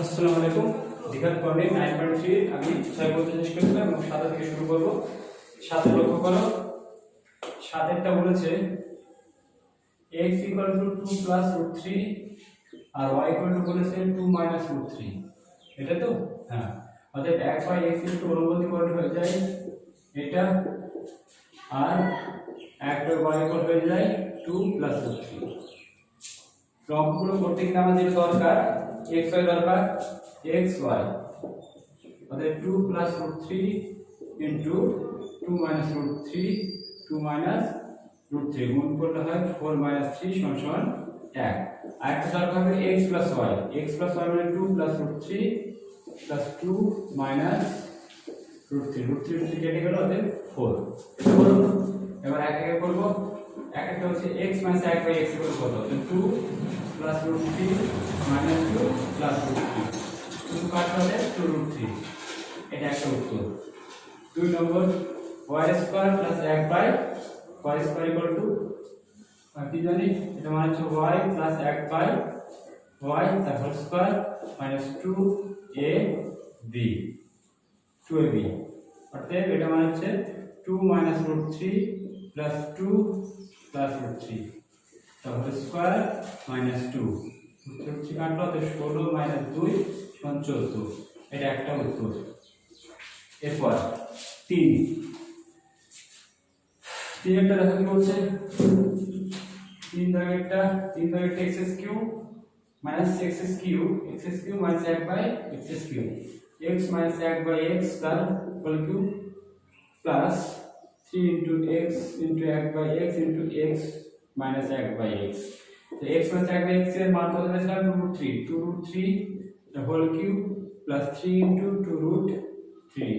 আসসালামু আলাইকুম। দীঘার পয়েন্ট 9.3 আমি 6 বলতে চেষ্টা করলাম এবং 7 থেকে শুরু করব। 7 লক্ষ্য করো, 7 বলেছে x = 2 + √3 আর y বলেছে 2 - √3। এটা তো হ্যাঁ, অতএব 1/x একটু অনুবন্ধী করলে হয়ে যায় এটা, আর 1/y হয়ে যায় 2 + √3। লম্বগুলো করতে গেলে আমাদের দরকার xy দরকার xy, অতএব 2 + √3 * 2 - √3 2 - √3 গুণ করলে হয় 4 - 3 = 1। আর একটা দরকার হবে x + y, x + y মানে 2 + √3 + 2 - √3 √3 কেটে গেল, অতএব 4। এটা বলো, এবার এক এক করব। একটা হচ্ছে x - 1/x কত, 2 + √3 - 2 + √3 2 কাট হবে 2 √3। এটা একটা উত্তর। 2 নম্বর y² + 1/y² = কি জানি, এটা মানে হচ্ছে y + 1/y তার হোল স্কয়ার - 2ab 2ab, অর্থাৎ এটা মানে হচ্ছে 2 - √3 + 2 + √3 তার হোল স্কয়ার -2 √3 কাটলো, তো 16 - 2 = 14। এটা একটা উত্তর। এরপর 3 একটা দেখো কি বলছে, 3 দাগেরটা x³ - x³ - 1/x³ x - 1/x তার whole cube plus 3 * x * 1/x * x - 1/x। তো x - 1/x এর মান কত পেয়েছিলাম? 2 √3 the whole cube plus 3 * 2 √3,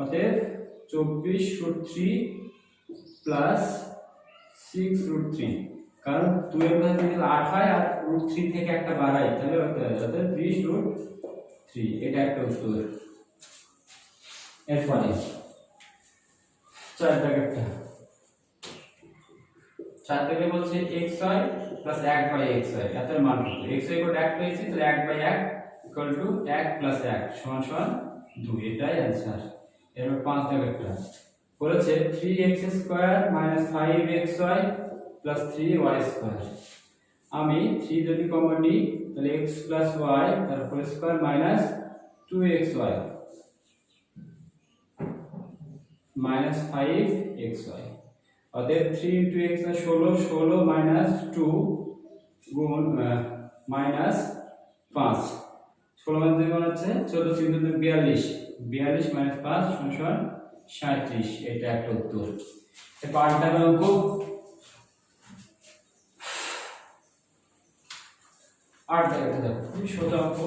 অতএব 24 √3 plus 6 √3, কারণ 2 এর ঘাত যদি 8 হয় আর √3 থেকে একটা বাড়াই তাহলে অতএব 20 √3। এটা একটা উত্তর। এরপরে 4 দাগেরটা, 4 দাগে বলছে xy + 1/xy এর মান কত? xy = 1 পেয়েছি, তাহলে 1/1 = 1 + 1 = 2। এটাই आंसर। এরপর 5 দাগেরটা বলেছে 3x² - 5xy + 3y²। আমি 3 যদি কমন নিই তাহলে x + y তার হোল স্কয়ার -2xy -5xy, অতএব 3 * x = 16 16 - 2 গুণ -5 16 - 2 মানে হচ্ছে 14 3 × 2 42 42 - 5 = 37। এটা একটা উত্তর। এরপর 8 দাগের অঙ্ক, 8 দাগেরটা দেখো খুবই সোজা অঙ্ক।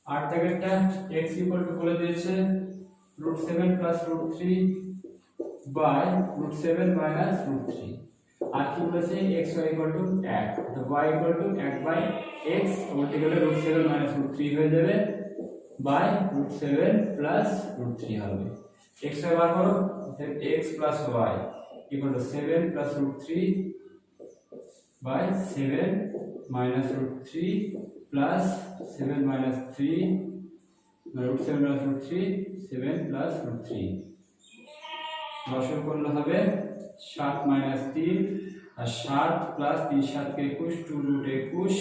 8 দাগেরটা x = বলে দিয়েছে √7 + √3 /√7 - √3, আর কি বলেছে xy = 1, তো y = 1/x উল্টে গেলে √7 - √3 হয়ে যাবে /√7 + √3 হবে। xy বার করো, অতএব x + y = 7 + √3 7 - √3 plus 7 - 3 √7 - √3 7 + √3 লসাগু করলে হবে 7 - 3 আর 7 + 3 7 কে 21 2 √21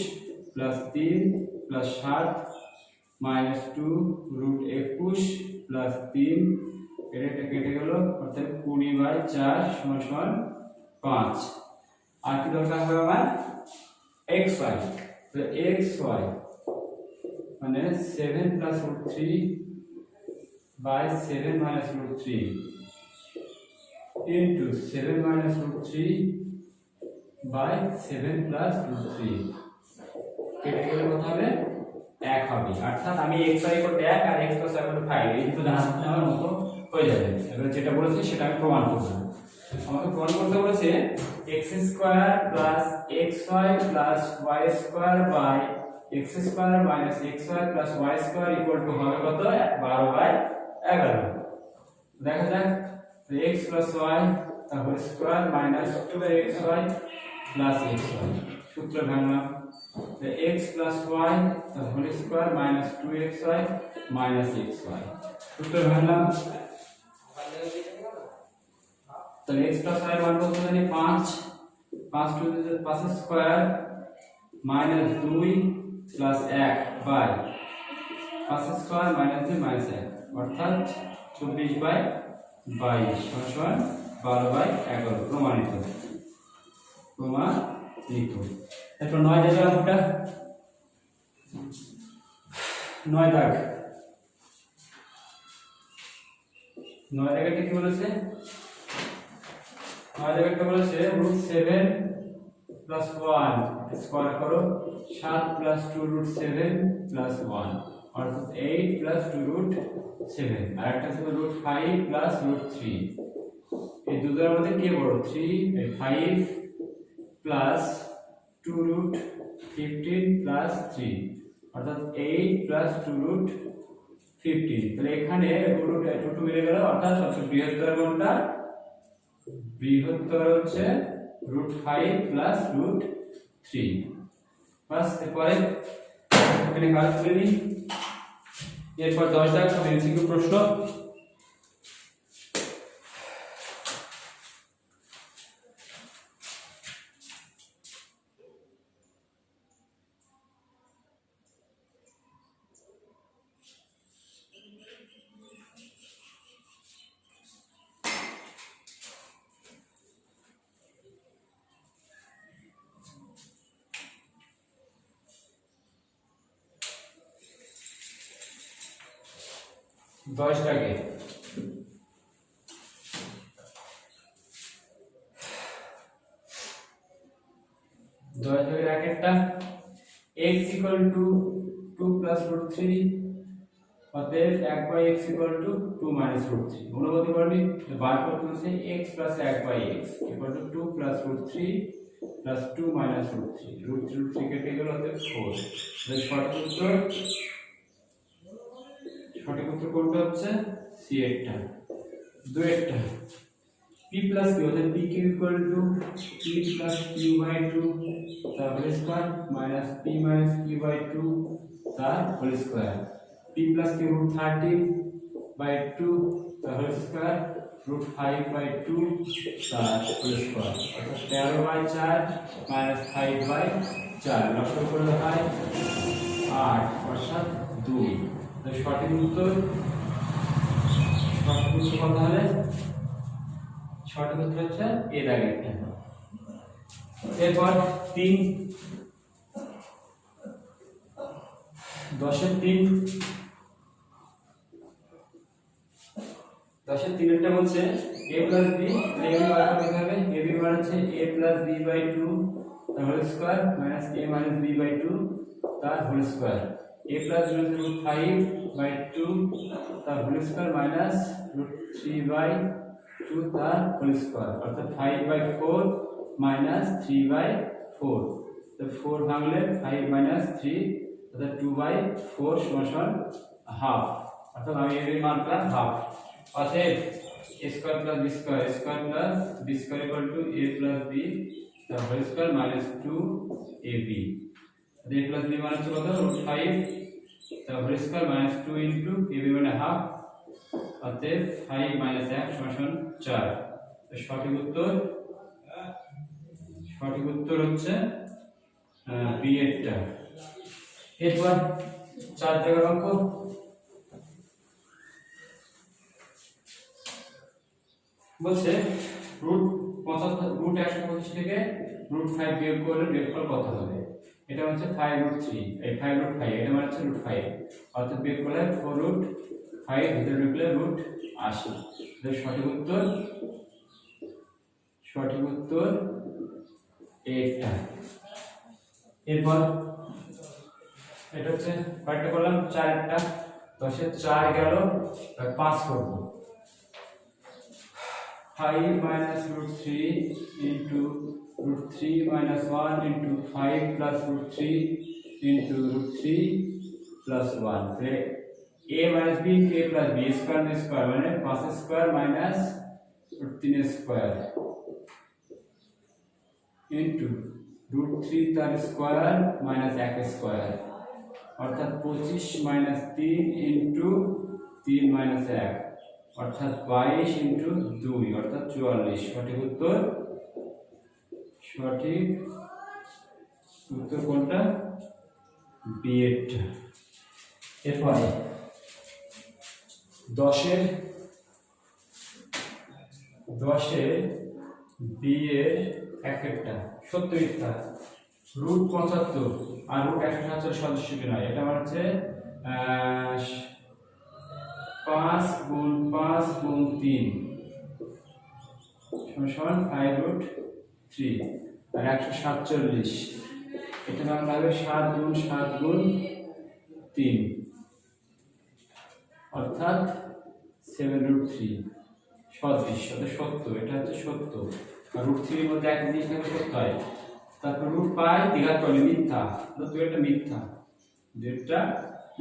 plus 3 plus 7 minus 2 √21 plus 3, এটা কেটে গেল, অর্থাৎ 20/4 = 5। আর কি দরকার হবে আমার? xy, তো xy মানে 7 + √3 7 - √3 into 7 - √3 7 + √3 কেটে গেলে কত হবে? 1 হবে। অর্থাৎ আমি xy = 1 আর x + y = 5 এই দুটো জানলে আমার অঙ্ক হয়ে যাবে। এবারে যেটা বলেছে সেটা আমি প্রমাণ করব। আমাকে প্রমাণ করতে বলেছে x² + xy + y² x² - xy + y² হবে কত? 12/11। দেখা যাক, x + y তার হোল স্কয়ার -2xy + xy, সূত্র ভাঙলাম the x plus y the whole square minus 2xy minus xy সূত্র ভাঙলাম তাহলে x plus y মান কত জানি 5 5 to the 5 square minus 2 plus 1 by 5 square minus 2 minus 1 অর্থাৎ 24 বাই 22 সমান 12 বাই 11 প্রমাণিত এরপর 9 দাগের অঙ্কটা 9 দাগ 9 দাগেরটা কি বলেছে 9 দাগেরটা বলেছে √7 plus 1 স্কয়ার করো 7 plus 2 √7 plus 1 অর্থাৎ 8 plus 2 √7 আর একটা ছিল √5 plus √3 এই দুটোর মধ্যে কে বড় 3 5 plus 2 root 15 plus 3 অর্থাৎ 8 plus 2 root 15 তাহলে এখানে root 2 মিলে গেল অর্থাৎ সবচেয়ে বৃহত্তর কোনটা বৃহত্তর হচ্ছে √5 plus √3 বাস এরপরে এখানে কাজ করে নিই এরপর 10 দাগ সব এমসিকিউ প্রশ্ন দশটাকে এক একটা x equal to 2 plus √3 অতএব 1 by x equal to 2 minus √3 অনুপাত করবি বার করতে হচ্ছে x plus 1 by x equal to 2 plus √3 plus 2 minus √3 √3 কেটে গেল অতএব 4 তাহলে সঠিক উত্তর কোনটা হচ্ছে সি এরটা দুই একটা p plus q অর্থাৎ p q equal to p plus q by 2 তার whole square minus p minus q by 2 তার whole square p plus q √13 by 2 তার হোল স্কয়ার √5 by 2 তার হোল স্কয়ার অর্থাৎ 13 by 4 minus 5 by 4 লসাগু করলে হয় 8 অর্থাৎ 2 সঠিক উত্তর কত হবে সঠিক উত্তর হচ্ছে এ দাগেরটা এরপর 3 10 এর 3 এরটা বলছে a plus b a b বার করতে হবে a b বার হচ্ছে a plus b by 2 তার whole square minus a minus b by 2 তার whole square a plus √5 by 2 তার হোল স্কয়ার minus √3 by 2 তার হোল স্কয়ার অর্থাৎ 5 by 4 minus 3 by 4 তো 4 ভাঙলে 5 minus 3 অর্থাৎ 2 by 4 সমান হাফ অর্থাৎ আমি এর মান পেলাম হাফ অতএব a square plus b square plus b square equal to a plus b তার whole square minus 2ab a plus b মানে হচ্ছে কত √5 তার whole square minus 2 into ab মানে হাফ অতএব 5 minus 1 সমান 4 তো সঠিক উত্তর হচ্ছে বি এরটা এরপর 4 দাগের অঙ্ক বলছে √125 থেকে √5 বিয়োগ করলে বিয়োগফল কত হবে এটা হচ্ছে 5√3 এই 5√5 এটা মানে হচ্ছে √5 অর্থাৎ বিয়োগ করলে 4√5 ভিতরে ঢুকলে √80 এর সঠিক উত্তর এটা এরপর এটা হচ্ছে কয়টা করলাম 4টা 10 এর 4 গেল 5 করব 5 minus √3 into √3 minus 1 into 5 plus √3 into √3 plus 1 তাহলে a minus b into a plus b square মানে 5 স্কয়ার minus 3 স্কয়ার into √3 তার স্কয়ার মাইনাস 1 স্কয়ার অর্থাৎ 25 মাইনাস 3 ইনটু 3 মাইনাস 1 অর্থাৎ 22 ইনটু 2 অর্থাৎ 44। সঠিক উত্তর কোনটা? বি এরটা। এরপরে 10 এর বি এর একটা সত্য মিথ্যা √75 আর √147 সদস্য কি নয়, এটা আমার হচ্ছে 5 গুণ 5 গুণ 3 সমান 5√3 আর 147 এটা বাংলা হবে 7 গুণ 7 গুণ 3 অর্থাৎ 7√3 সদৃশ সত্য। এটা হচ্ছে সত্য আর √3 এর মধ্যে এক জিনিস থাকে সত্য হয়। তারপর √π দ্বিঘাত করলে মিথ্যা, দুইটা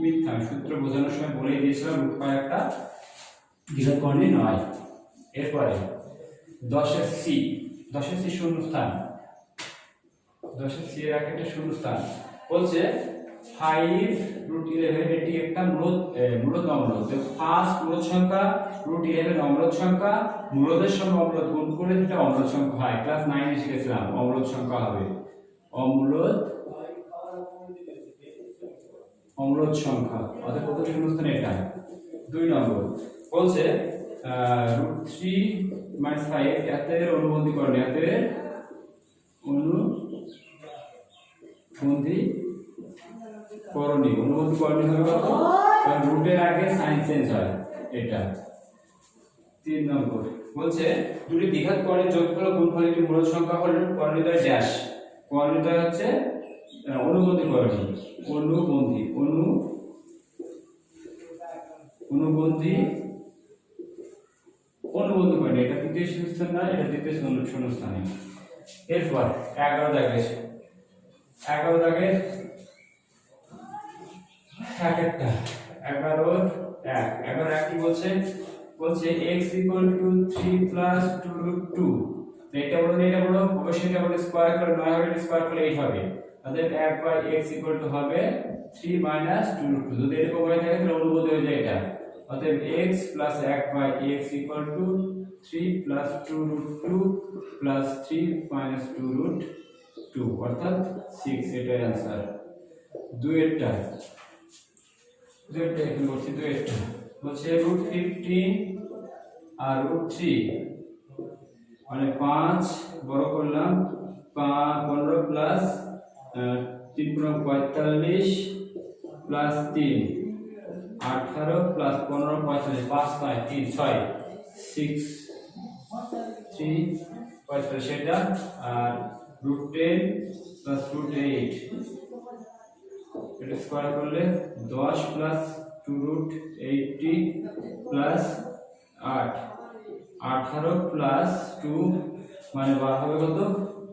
মিথ্যা, সূত্র বোঝানোর সময় বলেই দিয়েছিলাম √π একটা দ্বিঘাত করণী নয়। এরপরে 10 এর সি শূন্যস্থান, 10 এর সি এর একটা শূন্যস্থান বলছে 5√11 এটি একটা মূলদ অম্লদ। ফার্স্ট মূলদ সংখ্যা √11 অম্লদ সংখ্যা, মূলদের সঙ্গে অম্লদ গুণ করে যেটা অম্লদ সংখ্যা হয়। ক্লাস 9 এ শিখেছিলাম অম্লদ সংখ্যা হবে অম্লদ সংখ্যা। অর্থাৎ প্রথম শূন্যস্থান এটা। 2 নম্বর বলছে √3 - 5 এতের অনুবন্ধীকরণ, এতের অনুবন্ধীকরণ হবে কত? কারণ রুটের আগে সাইন চেঞ্জ হয় এটা। 3 নম্বর বলছে দুটি দ্বিঘাত করণের যোগফল গুণফল একটি মূলদ সংখ্যা হলে করণীদ্বয় ড্যাশ। করণীদ্বয় হচ্ছে অনুবন্ধীকরণ, অনুবন্ধীকরণ এটা তৃতীয় শূন্যস্থান না, এটা দ্বিতীয় শূন্যস্থানে। এরপর 11 দাগের একটা 11 কি বলছে x = 3 + 2√2। এটা বলো অবশ্যই এটা বলে স্কয়ার করে 9 হবে, স্কয়ার করলে 8 হবে। অতএব 1/x = হবে 3 - 2√2। যদি এরকম হয়ে থাকে তাহলে অনুবন্ধী হয়ে যায় এটা। অতএব x + 1/x = 3 + 2√2 + 3 - 2√2 অর্থাৎ 6। এটাই आंसर। 2 এরটা এখন বলছি 2 এরটা বলছে √15 আর √3 মানে 5 বড় করলাম 15 প্লাস 3 × 45 প্লাস 3 18 প্লাস 15 45 5 9 3 6 6 3 45 সেটা। আর √10 প্লাস √8 এটা স্কয়ার করলে 10 প্লাস 2√80 প্লাস 8 18 প্লাস 2 মানে বার হবে কত?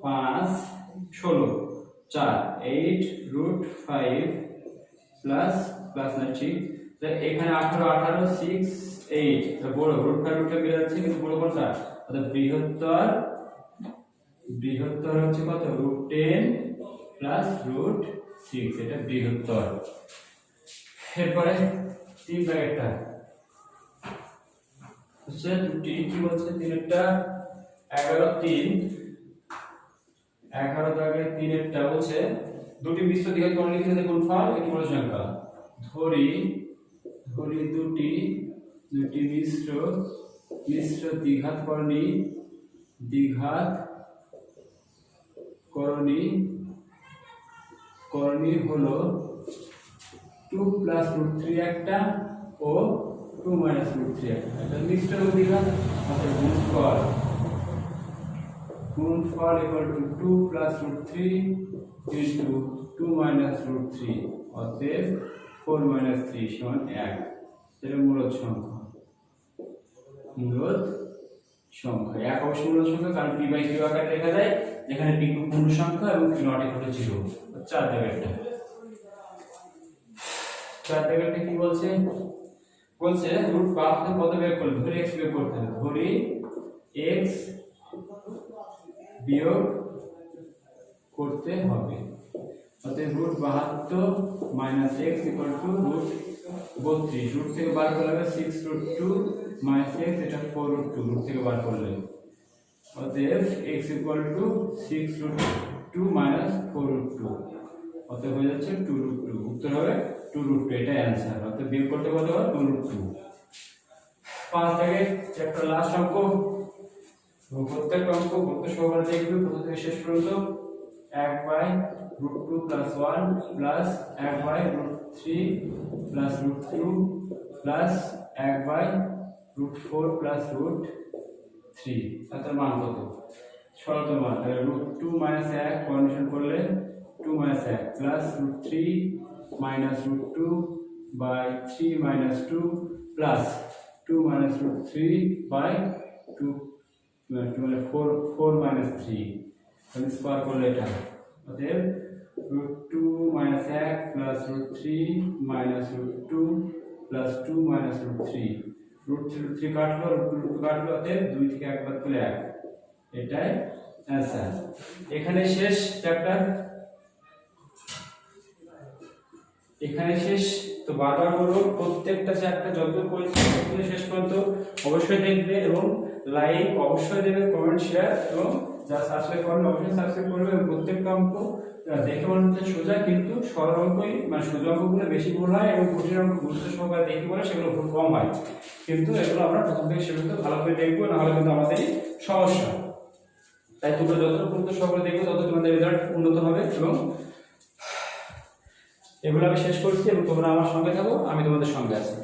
5 16 4 8√5 প্লাস প্লাস 90। তো এখানে 18 18 6 8 তো বড় √5 √টা বের যাচ্ছে কিন্তু বড় কোনটা? অর্থাৎ বৃহত্তর হচ্ছে কত? √10 প্লাস √6 এটা বৃহত্তর। এরপরে 3 ব্র্যাকেটটা হচ্ছে দুটি কি বলছে 3 এরটা 11 দাগের 3 এরটা বলছে দুটি মিশ্র দ্বিঘাত করণী লিখে গুণফল একটি মূলদ সংখ্যা। ধরি দুটি মিশ্র দ্বিঘাত করণী হলো 2 + √3 একটা ও 2 - √3 একটা। এটা মিশ্র দ্বিঘাত অর্থাৎ গুণফল = 2 + √3 * 2 - √3 অতএব 4 - 3 = 1। এটা মূলদ সংখ্যা। এক অবশ্য মূলদ সংখ্যা, কারণ p/q আকারে লেখা যায় যেখানে p পূর্ণ সংখ্যা এবং q ≠ 0। 4 দাগেরটা কি বলছে রুট পাওয়া থেকে কত বের করলে ধরে x বিয়োগ করতে হবে। ধরি x বিয়োগ করতে হবে। অতএব root 72 minus x equal to root 32, root থেকে বার করলে হবে 6 রুট 2 মাইনাস এক্স, এটা 4 রুট 2 রুট থেকে বার করলে। অতএব x equal to 6 root 2 minus 4 root 2, অতএব হয়ে যাচ্ছে 2 রুট 2, উত্তর হবে 2 রুট 2, এটাই অ্যান্সার। অতএব বিয়োগ করতে কত হবে 2 রুট 2। 5 থেকে চ্যাপ্টার লাস্ট অঙ্ক, প্রত্যেকটা অঙ্ক গুরুত্ব সহকারে দেখবে প্রথম থেকে শেষ পর্যন্ত। 1 by root 2 plus 1 plus 1 by root 3 plus root 2 plus 1 by root 4 plus root 3, তার মান কত? সরলতম মান রুট 2 মাইনাস 1 কন্ডিশন করলে 2 minus 1 plus root 3 minus root 2 by 3 minus 2 plus 2 minus root 3 by 2 মানে 4 মাইনাস 3, তাহলে স্কয়ার করলে এটা। অতএব root 2 minus 1 plus root 3 minus root 2 plus 2 minus root 3, root 3 কাটলো, রুট 2 কাটলো, অতএব 2 থেকে 1 বাদ করলে 1, এটাই অ্যান্সার। এখানে শেষ চ্যাপ্টার, এখানে শেষ। তো বারবার বলবো প্রত্যেকটা চ্যাপ্টার যতদূর করেছি শেষ পর্যন্ত অবশ্যই দেখবে এবং লাইক অবশ্যই দেবে, কমেন্ট শেয়ার, এবং যারা সাবস্ক্রাইব করেন অবশ্যই সাবস্ক্রাইব করবে। এবং প্রত্যেকটা অঙ্ক দেখে মনে হচ্ছে সোজা, কিন্তু সরল অঙ্কই মানে সোজা অঙ্কগুলো বেশি ভুল হয় এবং কঠিন অঙ্ক গুরুত্ব সহকারে দেখি বলে সেগুলো ভুল কম হয়। কিন্তু এগুলো আমরা প্রথম থেকে শেষ পর্যন্ত ভালো করে দেখবো, নাহলে কিন্তু আমাদেরই সমস্যা। তাই তোমরা যত গুরুত্ব সহকারে দেখবে তত তোমাদের রেজাল্ট উন্নত হবে। এবং এগুলো আমি শেষ করছি এবং তোমরা আমার সঙ্গে থাকো, আমি তোমাদের সঙ্গে আছি।